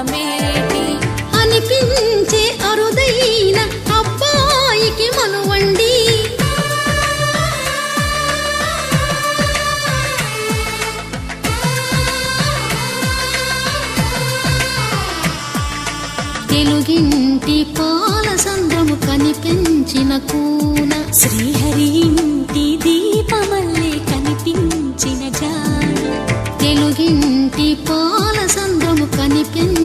అందమేటి అనిపించే అరుదైన అబ్బాయికి మనువండి తెలుగింటి పాల సంద్రము కనిపించిన కూన శ్రీహరి ఇంటి దీపమల్లే కనిపించిన జాడ తెలుగింటి పాల సంద్రము కనిపించిన